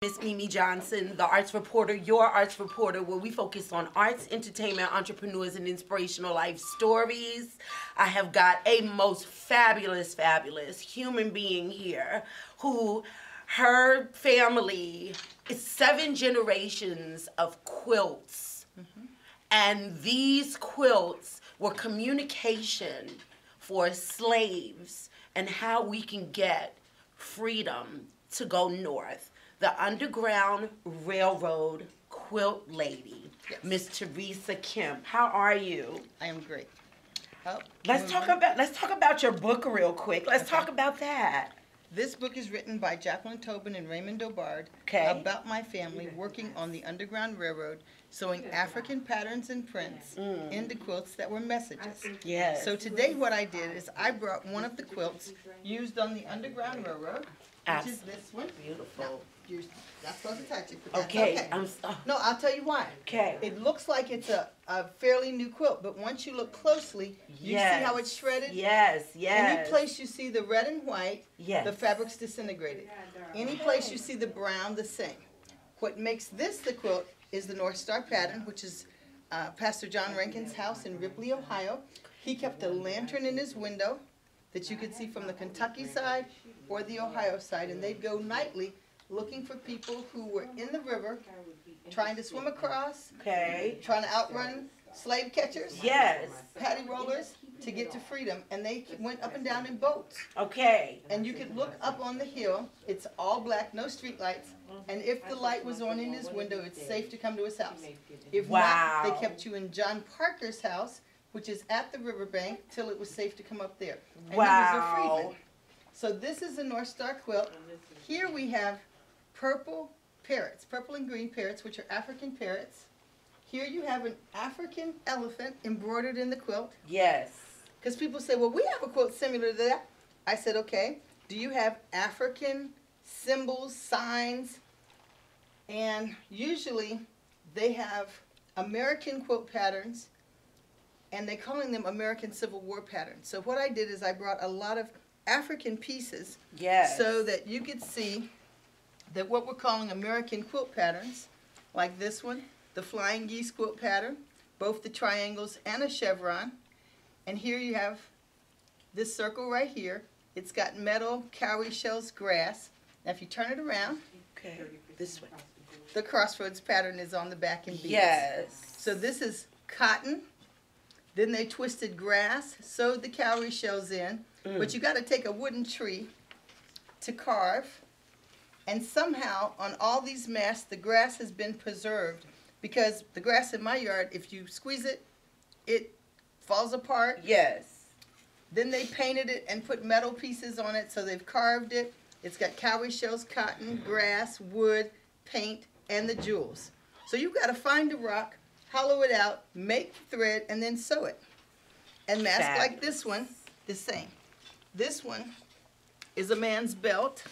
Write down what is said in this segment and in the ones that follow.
Miss Mimi Johnson, the arts reporter, your arts reporter, where we focus on arts, entertainment, entrepreneurs, and inspirational life stories. I have got a most fabulous, fabulous human being here who her family is 7 generations of quilts. And these quilts were communication for slaves and how we can get freedom to go north. The Underground Railroad quilt lady, Yes. Miss Teresa Kemp. How are you? I am great. Oh, Let's talk about your book real quick. Let's talk about that. This book is written by Jacqueline Tobin and Raymond Dobard about my family working on the Underground Railroad, sewing African patterns and prints into quilts that were messages. Yes. So today what I did is I brought one of the quilts used on the Underground Railroad, which is this one. Beautiful. You're not supposed to touch it, but that's Okay. okay. No, I'll tell you why. Okay. It looks like it's a fairly new quilt, but once you look closely, you see how it's shredded? Yes, yes. Any place you see the red and white, Yes. the fabric's disintegrated. Any place you see the brown, the same. What makes this the quilt is the North Star pattern, which is Pastor John Rankin's house in Ripley, Ohio. He kept a lantern in his window that you could see from the Kentucky side or the Ohio side, and they'd go nightly looking for people who were in the river, trying to swim across, trying to outrun slave catchers, Yes. patty rollers, to get to freedom. And they went up and down in boats. Okay. And you could look up on the hill. It's all black, no street lights. And if the light was on in his window, it's safe to come to his house. If not, they kept you in John Parker's house, which is at the riverbank, till it was safe to come up there. And he was a freedman. So this is a North Star quilt. Here we have purple parrots, purple and green parrots, which are African parrots. Here you have an African elephant embroidered in the quilt. Yes. Because people say, well, we have a quilt similar to that. I said, okay, do you have African symbols, signs? And usually they have American quilt patterns, and they're calling them American Civil War patterns. So what I did is I brought a lot of African pieces so that you could see that what we're calling American quilt patterns, like this one, the Flying Geese quilt pattern, both the triangles and a chevron. And here you have this circle right here. It's got metal, cowrie shells, grass. Now if you turn it around, This way. the crossroads pattern is on the back in beads. Yes. So this is cotton. Then they twisted grass, sewed the cowrie shells in. But you got to take a wooden tree to carve. And somehow on all these masks, the grass has been preserved, because the grass in my yard, if you squeeze it, it falls apart. Yes. Then they painted it and put metal pieces on it, so they've carved it. It's got cowrie shells, cotton, grass, wood, paint, and the jewels. So you've got to find a rock, hollow it out, make thread, and then sew it. And masks like this one, the same. This one is a man's belt.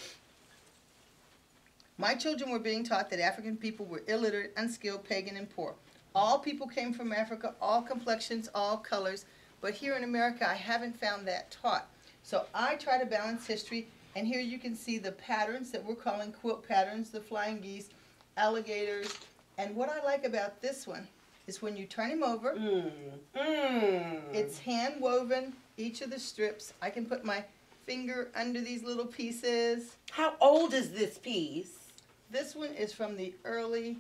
My children were being taught that African people were illiterate, unskilled, pagan, and poor. All people came from Africa, all complexions, all colors. But here in America, I haven't found that taught. So I try to balance history. And here you can see the patterns that we're calling quilt patterns, the flying geese, alligators. And what I like about this one is when you turn him over, it's hand woven, each of the strips. I can put my finger under these little pieces. How old is this piece? This one is from the early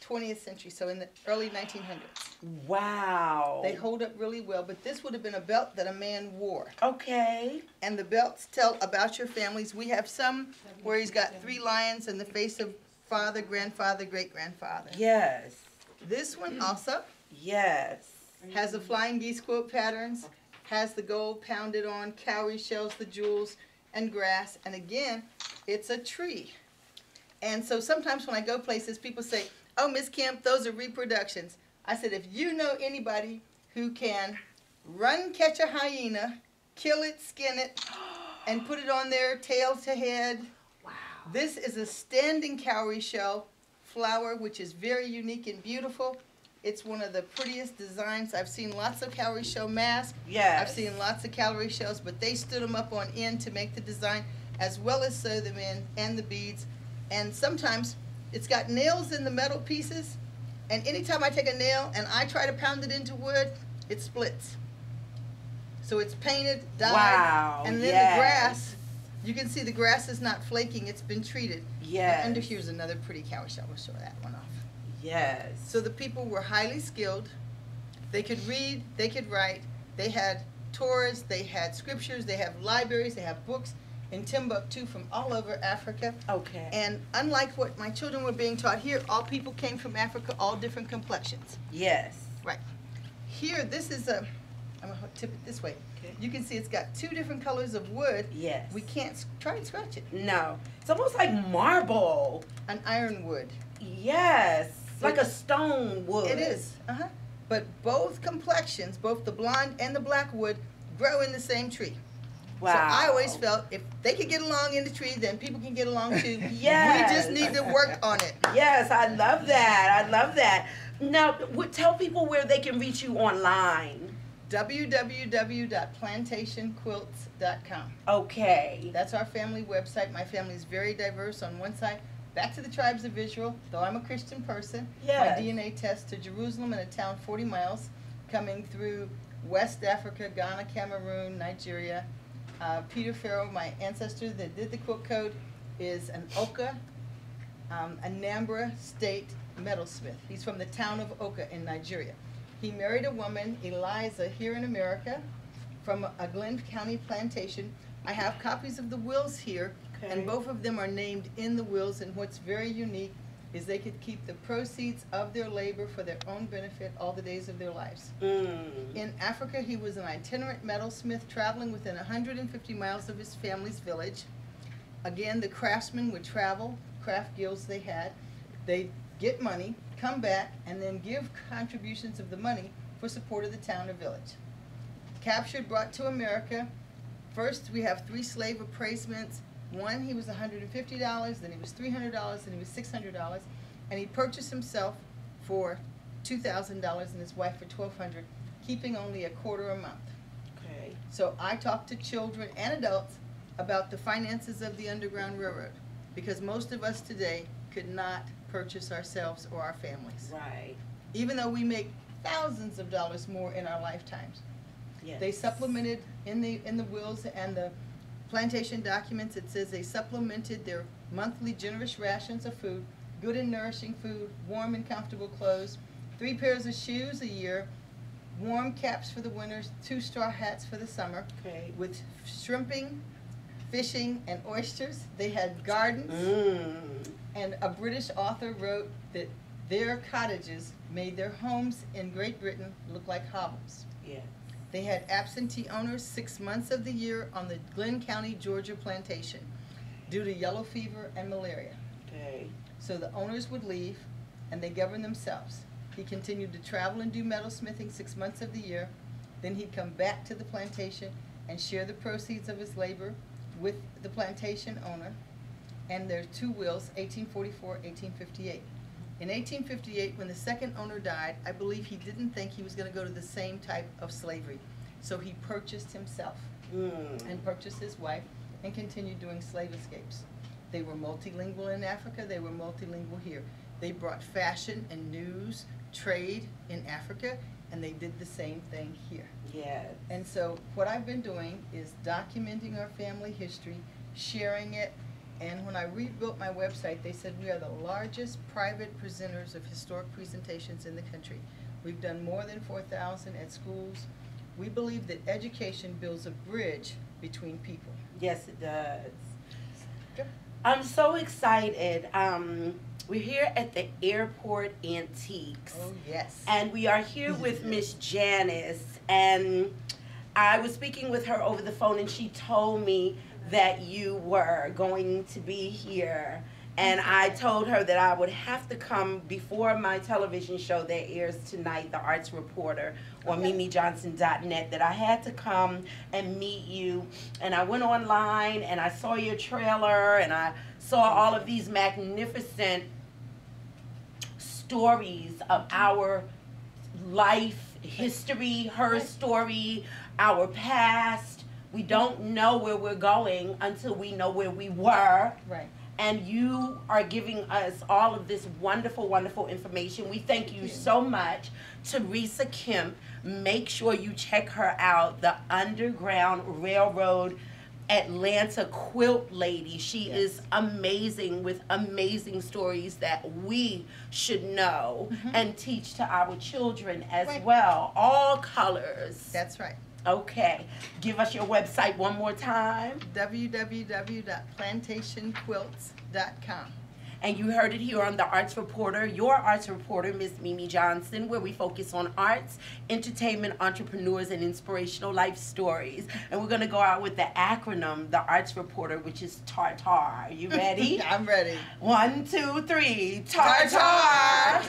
20th century, so in the early 1900s. Wow. They hold up really well, but this would have been a belt that a man wore. Okay. And the belts tell about your families. We have some where he's got 3 lions in the face of father, grandfather, great-grandfather. Yes. This one also Yes. has the flying geese quilt patterns, has the gold pounded on, cowrie shells, the jewels, and grass. And again, it's a tree. And so sometimes when I go places, people say, oh, Miss Kemp, those are reproductions. I said, if you know anybody who can run, catch a hyena, kill it, skin it, and put it on there tail to head. Wow. This is a standing cowrie shell flower, which is very unique and beautiful. It's one of the prettiest designs. I've seen lots of cowrie shell masks. Yes. I've seen lots of cowrie shells, but they stood them up on end to make the design, as well as sew them in, and the beads. And sometimes It's got nails in the metal pieces, and anytime I take a nail and I try to pound it into wood, it splits. So it's painted, dyed, Wow, and then yes. the grass, you can see the grass is not flaking, it's been treated. Yes. And under here's another pretty couch, I will show that one off. Yes. So the people were highly skilled. They could read, they could write, they had Torahs, they had scriptures, they have libraries, they have books in Timbuktu from all over Africa. Okay. And unlike what my children were being taught here, all people came from Africa, all different complexions. Yes. Right. Here, this is a, I'm gonna tip it this way. Okay. You can see it's got two different colors of wood. Yes. We can't try and scratch it. No. It's almost like marble. An ironwood. Yes. Like a stone wood. It is. Uh-huh. But both complexions, both the blonde and the black wood, grow in the same tree. Wow. So I always felt if they could get along in the tree, then people can get along too. Yes. We just need to work on it. Yes, I love that. I love that. Now, tell people where they can reach you online. www.plantationquilts.com. Okay. That's our family website. My family is very diverse. On one side, back to the tribes of Israel, though I'm a Christian person. Yes. My DNA test to Jerusalem in a town 40 miles, coming through West Africa, Ghana, Cameroon, Nigeria. Peter Farrow, my ancestor that did the quilt code, is an Oka, Anambra State metalsmith. He's from the town of Oka in Nigeria. He married a woman, Eliza, here in America, from a Glenn County plantation. I have copies of the wills here, Okay. and both of them are named in the wills, and what's very unique is they could keep the proceeds of their labor for their own benefit all the days of their lives. In Africa, he was an itinerant metalsmith traveling within 150 miles of his family's village. Again, the craftsmen would travel, craft guilds they had. They'd get money, come back, and then give contributions of the money for support of the town or village. Captured, brought to America. First, we have 3 slave appraisements. One, he was $150, then he was $300, then he was $600, and he purchased himself for $2,000 and his wife for $1,200, keeping only a quarter a month. Okay. So I talked to children and adults about the finances of the Underground Railroad, because most of us today could not purchase ourselves or our families. Right. Even though we make thousands of dollars more in our lifetimes. Yes. They supplemented in the wills and the plantation documents. It says they supplemented their monthly generous rations of food, good and nourishing food, warm and comfortable clothes, 3 pairs of shoes a year, warm caps for the winters, 2 straw hats for the summer, Okay. with shrimping, fishing, and oysters. They had gardens, and a British author wrote that their cottages made their homes in Great Britain look like hovels. Yeah. They had absentee owners 6 months of the year on the Glenn County, Georgia plantation due to yellow fever and malaria. Okay. So the owners would leave and they governed themselves. He continued to travel and do metalsmithing 6 months of the year. Then he'd come back to the plantation and share the proceeds of his labor with the plantation owner. And there are 2 wills, 1844, 1858. In 1858, when the second owner died, I believe he didn't think he was going to go to the same type of slavery. So he purchased himself and purchased his wife and continued doing slave escapes. They were multilingual in Africa. They were multilingual here. They brought fashion and news, trade in Africa, and they did the same thing here. Yes. And so what I've been doing is documenting our family history, sharing it. And when I rebuilt my website, they said we are the largest private presenters of historic presentations in the country. We've done more than 4,000 at schools. We believe that education builds a bridge between people. Yes, it does. Sure. I'm so excited. We're here at the Airport Antiques. Oh, yes. And we are here with Miss Janice. And I was speaking with her over the phone, and she told me that you were going to be here. And I told her that I would have to come before my television show that airs tonight, The Arts Reporter, on MimiJohnson.net, that I had to come and meet you. And I went online and I saw your trailer and I saw all of these magnificent stories of our life history, her story, our past. We don't know where we're going until we know where we were. Right. and you are giving us all of this wonderful, wonderful information. We thank you so much. Teresa Kemp, make sure you check her out, the Underground Railroad Atlanta Quilt Lady. She is amazing with amazing stories that we should know and teach to our children as well. All colors. That's right. Okay. Give us your website one more time. www.plantationquilts.com. And you heard it here on the Arts Reporter, your Arts Reporter, Miss Mimi Johnson, where we focus on arts, entertainment, entrepreneurs, and inspirational life stories. And we're going to go out with the acronym, the Arts Reporter, which is TARTAR. You ready? I'm ready. 1, 2, 3. TARTAR!